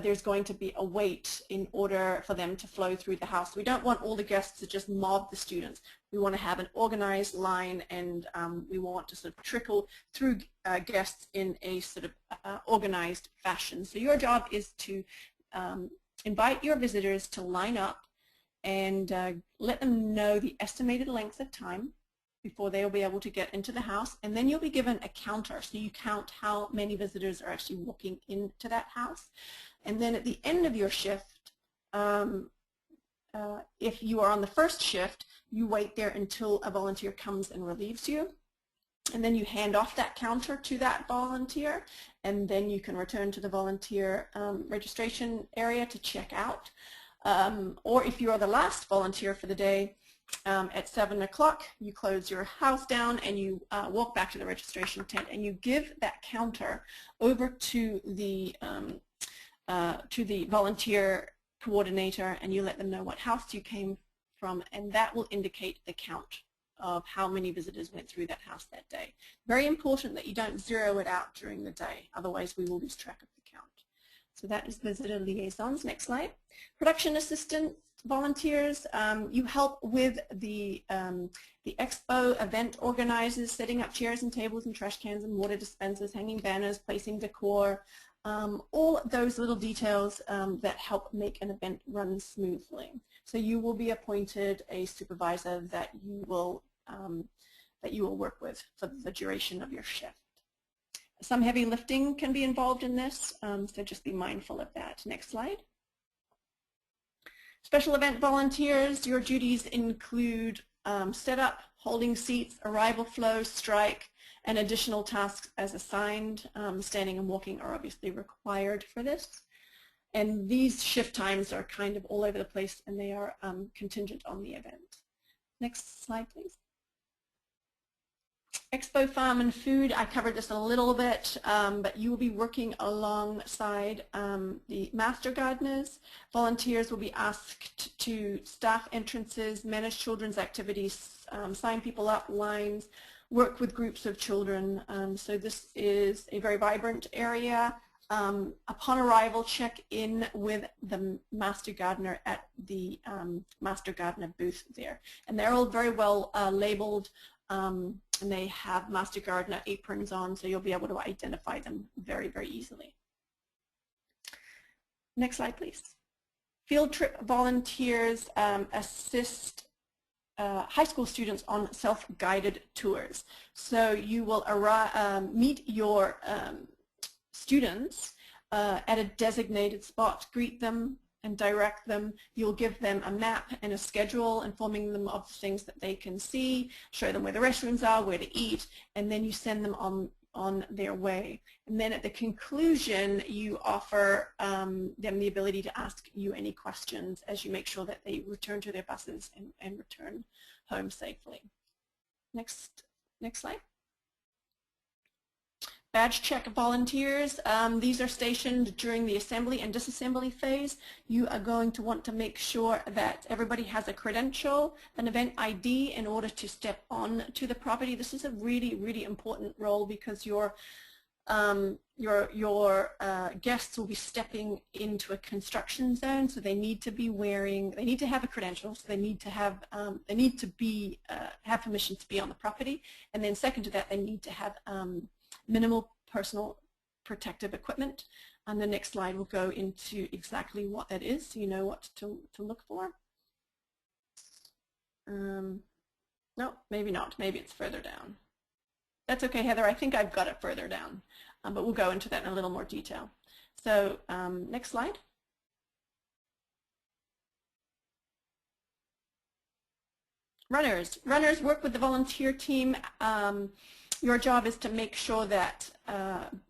there's going to be a wait in order for them to flow through the house. We don't want all the guests to just mob the students. We want to have an organized line, and we want to sort of trickle through guests in a sort of organized fashion. So your job is to invite your visitors to line up and let them know the estimated length of time before they will be able to get into the house, and then you'll be given a counter. So you count how many visitors are actually walking into that house, and then at the end of your shift, if you are on the first shift, you wait there until a volunteer comes and relieves you. And then you hand off that counter to that volunteer, and then you can return to the volunteer registration area to check out. Or if you are the last volunteer for the day, at 7 o'clock, you close your house down and you walk back to the registration tent, and you give that counter over to the volunteer coordinator, and you let them know what house you came from, and that will indicate the count of how many visitors went through that house that day. Very important that you don't zero it out during the day, otherwise we will lose track of the count. So that is visitor liaisons. Next slide. Production assistant volunteers, you help with the expo event organizers, setting up chairs and tables and trash cans and water dispensers, hanging banners, placing decor, all those little details that help make an event run smoothly. So you will be appointed a supervisor that you will work with for the duration of your shift. Some heavy lifting can be involved in this, so just be mindful of that. Next slide. Special event volunteers, your duties include setup, holding seats, arrival flow, strike, and additional tasks as assigned. Standing and walking are obviously required for this. And these shift times are kind of all over the place, and they are contingent on the event. Next slide, please. XPO Farm and Food, I covered this a little bit, but you will be working alongside the master gardeners. Volunteers will be asked to staff entrances, manage children's activities, sign people up, lines, work with groups of children. So this is a very vibrant area. Upon arrival, check in with the master gardener at the master gardener booth there. And they're all very well labeled. And they have master gardener aprons on, so you'll be able to identify them very, very easily. Next slide, please. Field trip volunteers assist high school students on self-guided tours. So you will meet your students at a designated spot, greet them, and direct them. You'll give them a map and a schedule, informing them of the things that they can see, show them where the restrooms are, where to eat, and then you send them on their way. And then at the conclusion, you offer them the ability to ask you any questions as you make sure that they return to their buses and return home safely. Next slide. Badge check volunteers, these are stationed during the assembly and disassembly phase. You are going to want to make sure that everybody has a credential, an event ID in order to step on to the property. This is a really, really important role because your guests will be stepping into a construction zone, so they need to be they need to have a credential, so they need to have have permission to be on the property, and then second to that, they need to have minimal personal protective equipment. And the next slide will go into exactly what that is, so you know what to look for. No, maybe not. Maybe it's further down. That's okay, Heather. I think I've got it further down, but we'll go into that in a little more detail. So next slide. Runners work with the volunteer team. Your job is to make sure that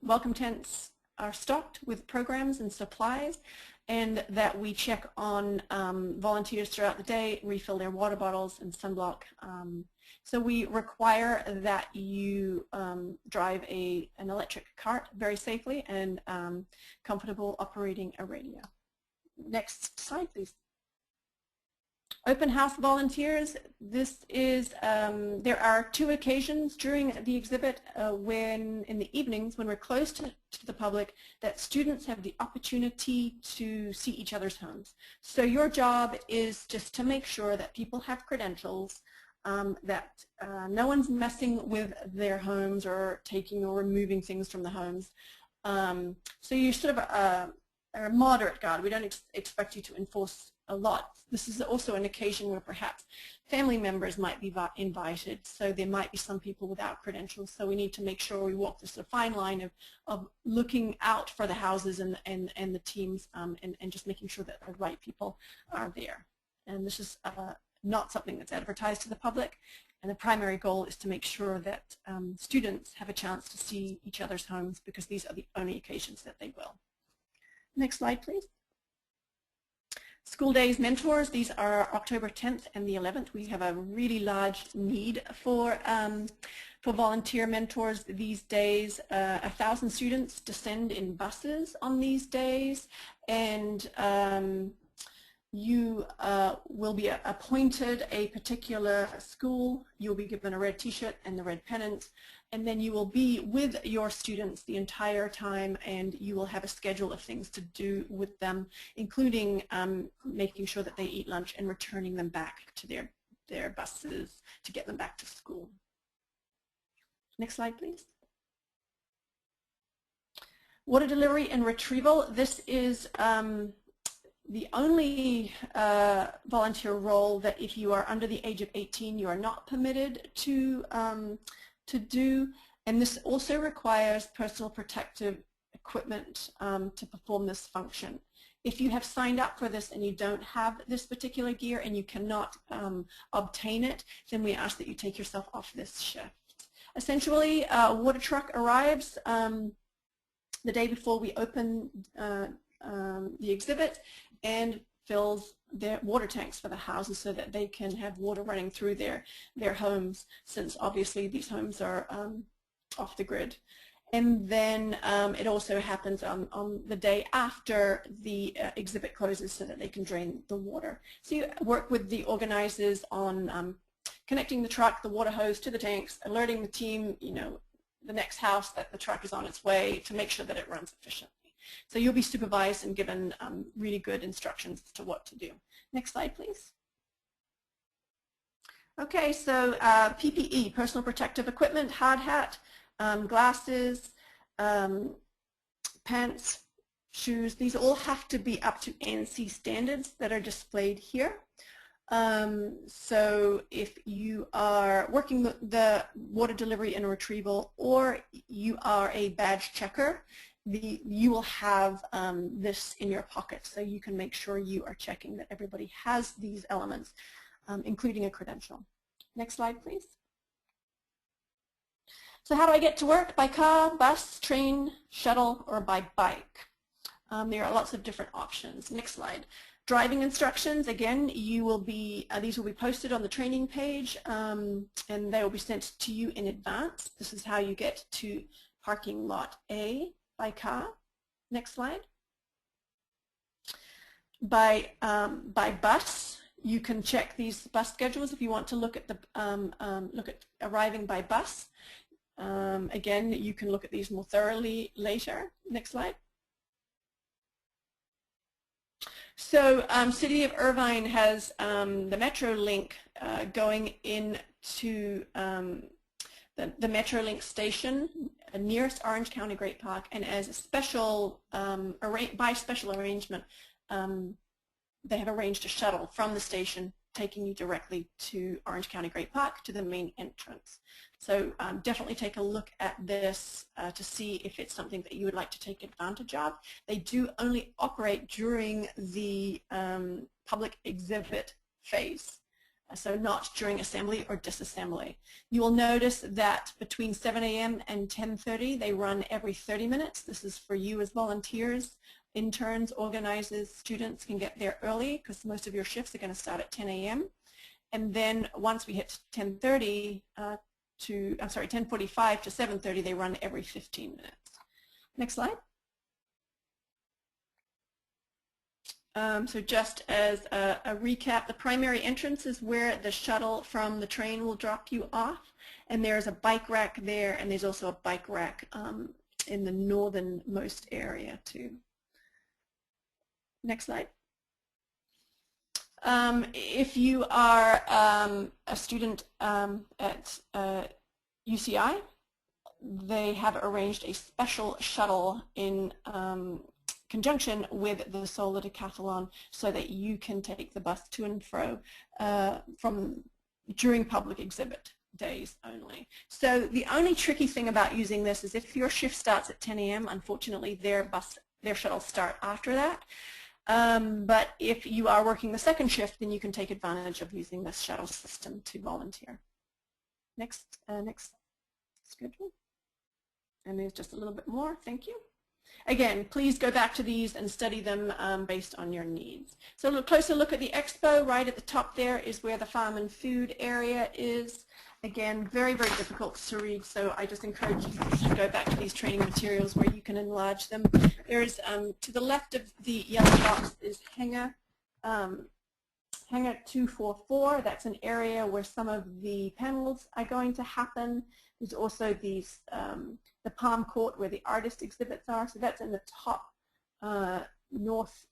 welcome tents are stocked with programs and supplies, and that we check on volunteers throughout the day, refill their water bottles and sunblock. So we require that you drive an electric cart very safely and comfortable operating a radio. Next slide, please. Open house volunteers, this is, there are 2 occasions during the exhibit when in the evenings when we're closed to the public that students have the opportunity to see each other's homes. So your job is just to make sure that people have credentials, that no one's messing with their homes or taking or removing things from the homes. So you're sort of a moderate guard. We don't expect you to enforce a lot. This is also an occasion where perhaps family members might be invited, so there might be some people without credentials, so we need to make sure we walk this fine line of looking out for the houses and the teams and just making sure that the right people are there. and this is not something that's advertised to the public. And the primary goal is to make sure that students have a chance to see each other's homes, because these are the only occasions that they will. Next slide, please. School Days Mentors, these are October 10th and the 11th. We have a really large need for volunteer mentors these days. 1,000 students descend in buses on these days, and you will be appointed a particular school. You'll be given a red t-shirt and the red pennant, and then you will be with your students the entire time, and you will have a schedule of things to do with them, including making sure that they eat lunch and returning them back to their buses to get them back to school. Next slide, please. Water delivery and retrieval. This is the only volunteer role that, if you are under the age of 18, you are not permitted to do, and this also requires personal protective equipment to perform this function. If you have signed up for this and you don't have this particular gear and you cannot obtain it, then we ask that you take yourself off this shift. Essentially, a water truck arrives the day before we open the exhibit and fills their water tanks for the houses so that they can have water running through their homes, since obviously these homes are off the grid. And then it also happens on the day after the exhibit closes so that they can drain the water. So you work with the organizers on connecting the truck, the water hose to the tanks, alerting the team, the next house that the truck is on its way, to make sure that it runs efficiently. So you'll be supervised and given really good instructions as to what to do. Next slide, please. Okay, so PPE, personal protective equipment, hard hat, glasses, pants, shoes. These all have to be up to ANSI standards that are displayed here. So if you are working the water delivery and retrieval, or you are a badge checker, you will have this in your pocket, so you can make sure you are checking that everybody has these elements, including a credential. Next slide, please. So how do I get to work? By car, bus, train, shuttle, or by bike? There are lots of different options. Next slide. Driving instructions, again, you will be, these will be posted on the training page, and they will be sent to you in advance. This is how you get to parking lot A by car. Next slide. By bus, you can check these bus schedules if you want to look at arriving by bus. Again, you can look at these more thoroughly later. Next slide. So City of Irvine has the Metrolink going into the Metrolink station nearest Orange County Great Park, and as a special, by special arrangement, they have arranged a shuttle from the station taking you directly to Orange County Great Park to the main entrance. So definitely take a look at this to see if it's something that you would like to take advantage of. They do only operate during the public exhibit phase, so not during assembly or disassembly. You will notice that between 7 a.m. and 10:30 they run every 30 minutes. This is for you as volunteers. Interns, organizers, students can get there early because most of your shifts are going to start at 10 a.m. And then once we hit 10:45 to 7:30, they run every 15 minutes. Next slide. So just as a recap, the primary entrance is where the shuttle from the train will drop you off, and there's a bike rack there, and there's also a bike rack in the northernmost area too. Next slide. If you are a student at UCI, they have arranged a special shuttle in conjunction with the Solar Decathlon so that you can take the bus to and fro during public exhibit days only. So the only tricky thing about using this is if your shift starts at 10 a.m., unfortunately their shuttles start after that. But if you are working the second shift, then you can take advantage of using this shuttle system to volunteer. Next schedule. And there's just a little bit more. Thank you. Again, please go back to these and study them based on your needs. So a closer look at the expo. Right at the top there is where the farm and food area is. Again, very, very difficult to read, so I just encourage you to go back to these training materials where you can enlarge them. There's, to the left of the yellow box is Hangar 244. That's an area where some of the panels are going to happen. There's also these, the Palm Court where the artist exhibits are, so that's in the top north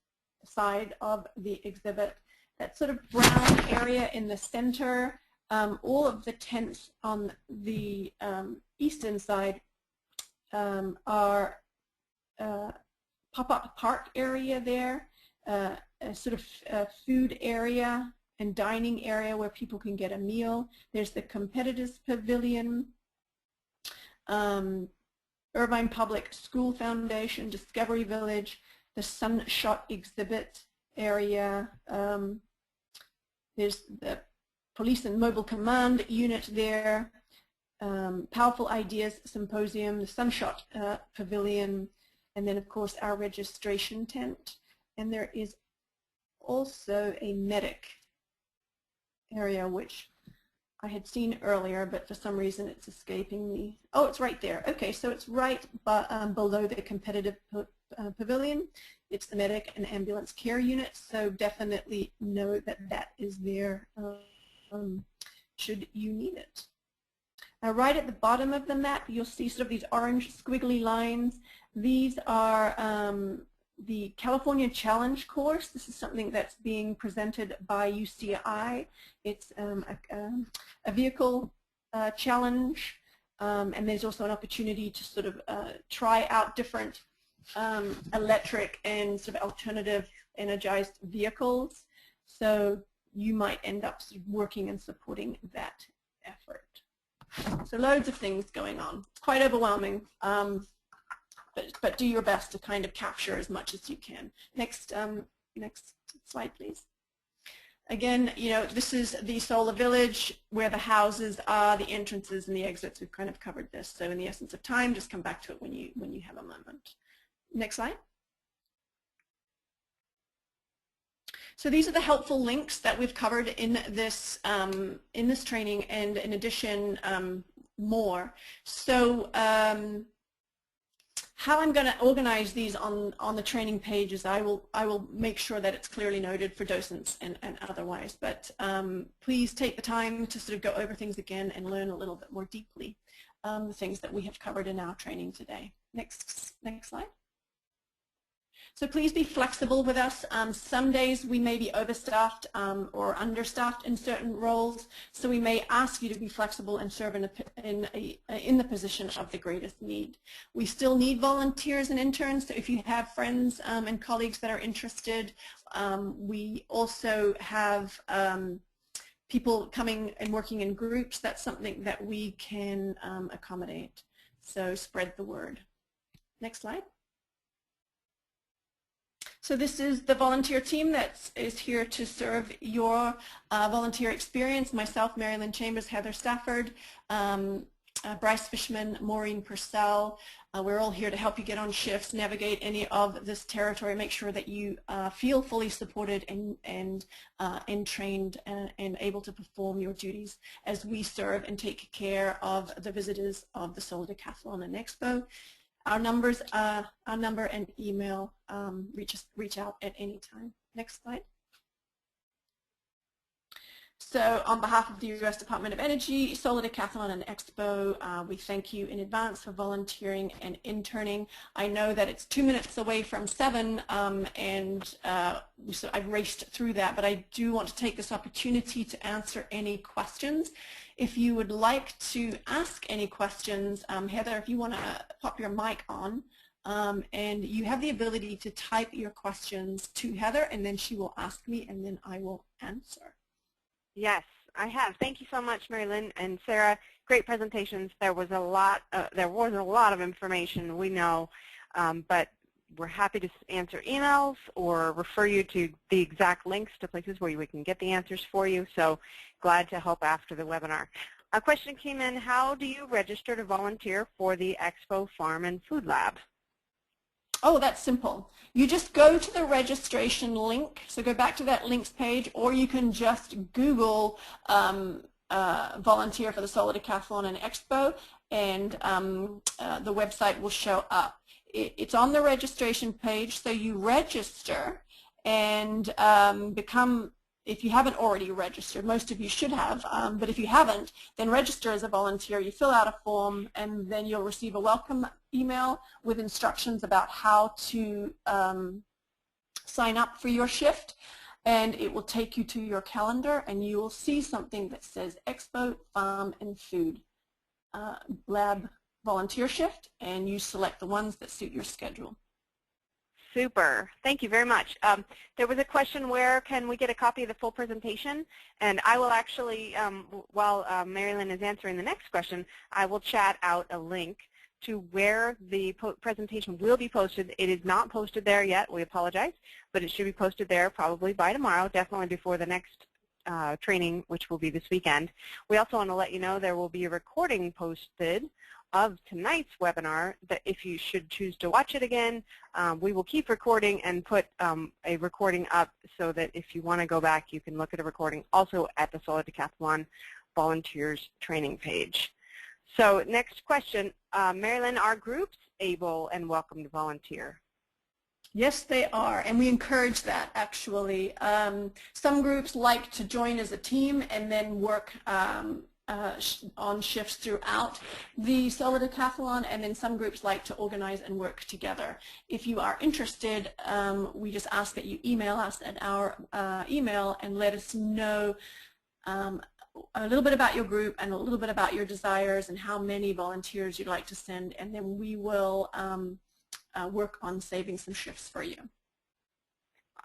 side of the exhibit. That sort of brown area in the center. All of the tents on the eastern side are pop-up park area there, a sort of food area and dining area where people can get a meal. There's the Competitors Pavilion, Irvine Public School Foundation, Discovery Village, the Sunshot Exhibit area. There's the Police and Mobile Command Unit there, Powerful Ideas Symposium, the Sunshot Pavilion, and then of course our registration tent. And there is also a medic area, which I had seen earlier, but for some reason it's escaping me. Oh, it's right there. Okay, so it's right below the competitive pavilion. It's the medic and ambulance care unit, so definitely know that that is there. Should you need it. Right at the bottom of the map, you'll see sort of these orange squiggly lines. These are the California Challenge course. This is something that's being presented by UCI. It's a vehicle challenge, and there's also an opportunity to sort of try out different electric and sort of alternative energized vehicles. So you might end up sort of working and supporting that effort. So loads of things going on. It's quite overwhelming, but do your best to kind of capture as much as you can. Next slide, please. Again, you know, this is the solar village where the houses are, the entrances and the exits. We've kind of covered this. So in the essence of time, just come back to it when you have a moment. Next slide. So these are the helpful links that we've covered in this training, and in addition, more. So how I'm going to organize these on the training pages, I will make sure that it's clearly noted for docents and otherwise. But please take the time to sort of go over things again and learn a little bit more deeply the things that we have covered in our training today. Next slide. So please be flexible with us. Some days we may be overstaffed or understaffed in certain roles, so we may ask you to be flexible and serve in the position of the greatest need. We still need volunteers and interns, so if you have friends and colleagues that are interested, we also have people coming and working in groups. That's something that we can accommodate. So spread the word. Next slide. So this is the volunteer team that is here to serve your volunteer experience. Myself, Mary Lynn Chambers, Heather Stafford, Bryce Fishman, Maureen Purcell. We're all here to help you get on shifts, navigate any of this territory, make sure that you feel fully supported and trained and able to perform your duties as we serve and take care of the visitors of the Solar Decathlon and Expo. Our number and email, reach out at any time. Next slide. So on behalf of the U.S. Department of Energy, Solar Decathlon and Expo, we thank you in advance for volunteering and interning. I know that it's 2 minutes away from 7, so I've raced through that, but I do want to take this opportunity to answer any questions. If you would like to ask any questions, Heather, if you want to pop your mic on, and you have the ability to type your questions to Heather, and then she will ask me, and then I will answer. Yes, I have. Thank you so much, Mary Lynn and Sarah. Great presentations. There was a lot of information, we know, but we're happy to answer emails or refer you to the exact links to places where we can get the answers for you. So glad to help after the webinar. A question came in, how do you register to volunteer for the XPO Farm and Food Lab? Oh, that's simple. You just go to the registration link. So go back to that links page, or you can just Google volunteer for the Solar Decathlon and Expo, and the website will show up. It's on the registration page, so you register and become, if you haven't already registered, most of you should have, but if you haven't, then register as a volunteer. You fill out a form, and then you'll receive a welcome email with instructions about how to sign up for your shift, and it will take you to your calendar, and you will see something that says Expo Farm and Food Lab volunteer shift, and you select the ones that suit your schedule. Super. Thank you very much. There was a question, where can we get a copy of the full presentation? And I will actually, while Marilyn is answering the next question, I will chat out a link to where the presentation will be posted. It is not posted there yet. We apologize, but it should be posted there probably by tomorrow, definitely before the next training, which will be this weekend. We also want to let you know there will be a recording posted of tonight's webinar that if you should choose to watch it again, we will keep recording and put a recording up so that if you want to go back, you can look at a recording also at the Solar Decathlon Volunteers training page. So next question, Marilyn, are groups able and welcome to volunteer? Yes, they are, and we encourage that, actually. Some groups like to join as a team and then work on shifts throughout the Solar Decathlon, and then some groups like to organize and work together. If you are interested, we just ask that you email us at our email and let us know a little bit about your group and a little bit about your desires and how many volunteers you'd like to send, and then we will work on saving some shifts for you.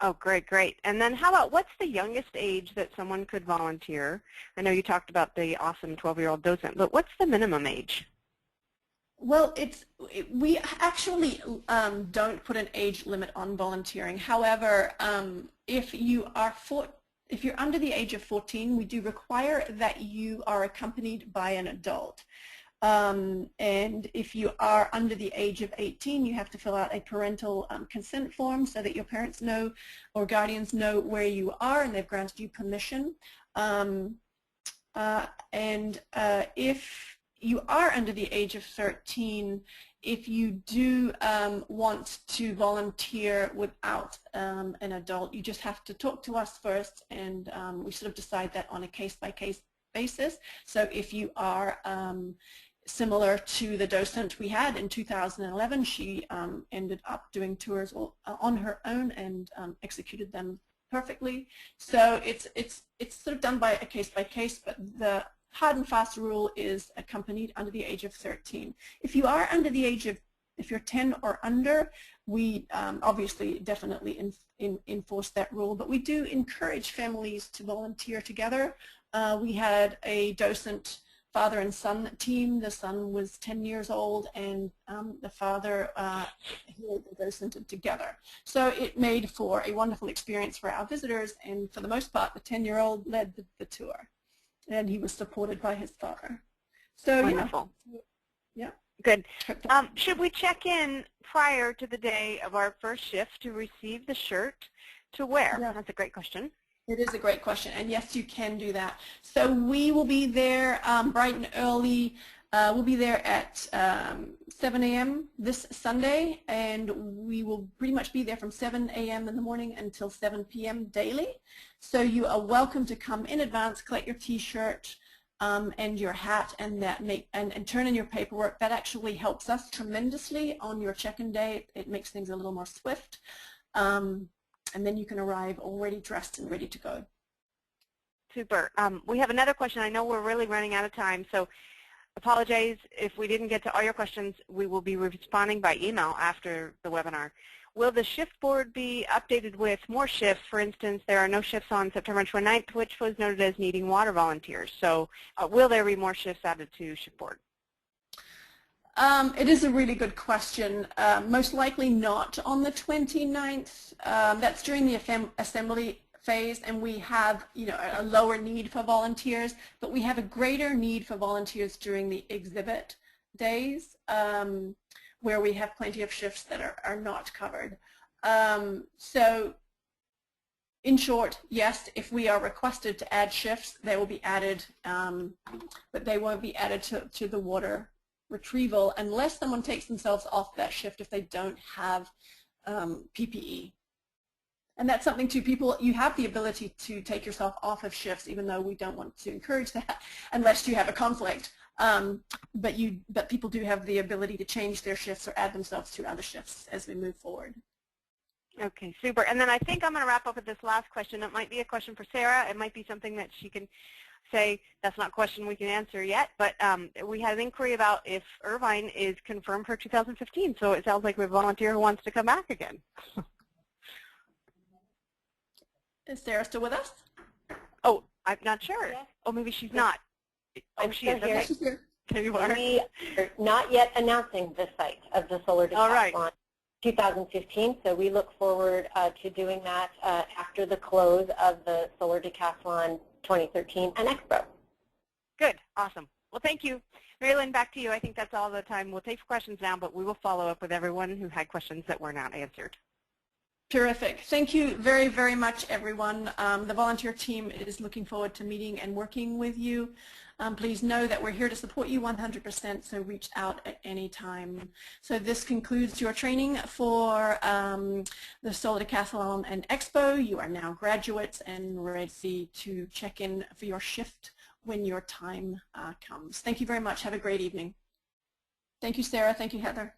Oh, great, great. And then how about, what's the youngest age that someone could volunteer? I know you talked about the awesome 12-year-old docent, but what's the minimum age? Well, we actually don't put an age limit on volunteering. However, if you're under the age of 14, we do require that you are accompanied by an adult. And if you are under the age of 18, you have to fill out a parental consent form so that your parents know or guardians know where you are and they've granted you permission. If you are under the age of 13, if you do want to volunteer without an adult, you just have to talk to us first, and we sort of decide that on a case-by-case basis. So if you are similar to the docent we had in 2011, she ended up doing tours on her own and executed them perfectly. So it's sort of done by a case-by-case, but the hard and fast rule is accompanied under the age of 13. If you are under the age of, if you're 10 or under, we obviously definitely enforce that rule, but we do encourage families to volunteer together. We had a docent father and son team. The son was 10 years old, and the father, he and the docent together. So it made for a wonderful experience for our visitors, and for the most part, the 10-year-old led the tour, and he was supported by his father. So wonderful. Yeah. Good. Should we check in prior to the day of our first shift to receive the shirt to wear? Yeah. That's a great question. It is a great question, and yes, you can do that. So we will be there bright and early. We'll be there at 7 a.m. this Sunday, and we will pretty much be there from 7 a.m. in the morning until 7 p.m. daily. So you are welcome to come in advance, collect your T-shirt and your hat, and turn in your paperwork. That actually helps us tremendously on your check-in day. It makes things a little more swift. And then you can arrive already dressed and ready to go. Super. We have another question. I know we're really running out of time, so apologize if we didn't get to all your questions. We will be responding by email after the webinar. Will the shift board be updated with more shifts? For instance, there are no shifts on September 29th, which was noted as needing water volunteers. So will there be more shifts added to shift board? It is a really good question. Most likely not on the 29th. That's during the assembly phase, and we have, a lower need for volunteers, but we have a greater need for volunteers during the exhibit days, where we have plenty of shifts that are not covered. So in short, yes, if we are requested to add shifts, they will be added, but they won't be added to the water retrieval unless someone takes themselves off that shift if they don't have PPE. And that's something too, you have the ability to take yourself off of shifts, even though we don't want to encourage that unless you have a conflict. But people do have the ability to change their shifts or add themselves to other shifts as we move forward. Okay, super. And then I think I'm going to wrap up with this last question. It might be a question for Sarah. It might be something that she can say that's not a question we can answer yet, but we had an inquiry about if Irvine is confirmed for 2015, so it sounds like we have a volunteer who wants to come back again. Is Sarah still with us? Oh, I'm not sure. Yes. Oh, maybe she's not. Oh, she is. Here. Okay. She's here. There you are. We are not yet announcing the site of the Solar Decathlon. All right. 2015, so we look forward to doing that after the close of the Solar Decathlon 2013 and Expo. Good. Awesome. Well, thank you. Marilyn, back to you. I think that's all the time we'll take for questions now, but we will follow up with everyone who had questions that were not answered. Terrific. Thank you very, very much, everyone. The volunteer team is looking forward to meeting and working with you. Please know that we're here to support you 100%, so reach out at any time. So this concludes your training for the Solar Decathlon and Expo. You are now graduates and ready to check in for your shift when your time comes. Thank you very much. Have a great evening. Thank you, Sarah. Thank you, Heather.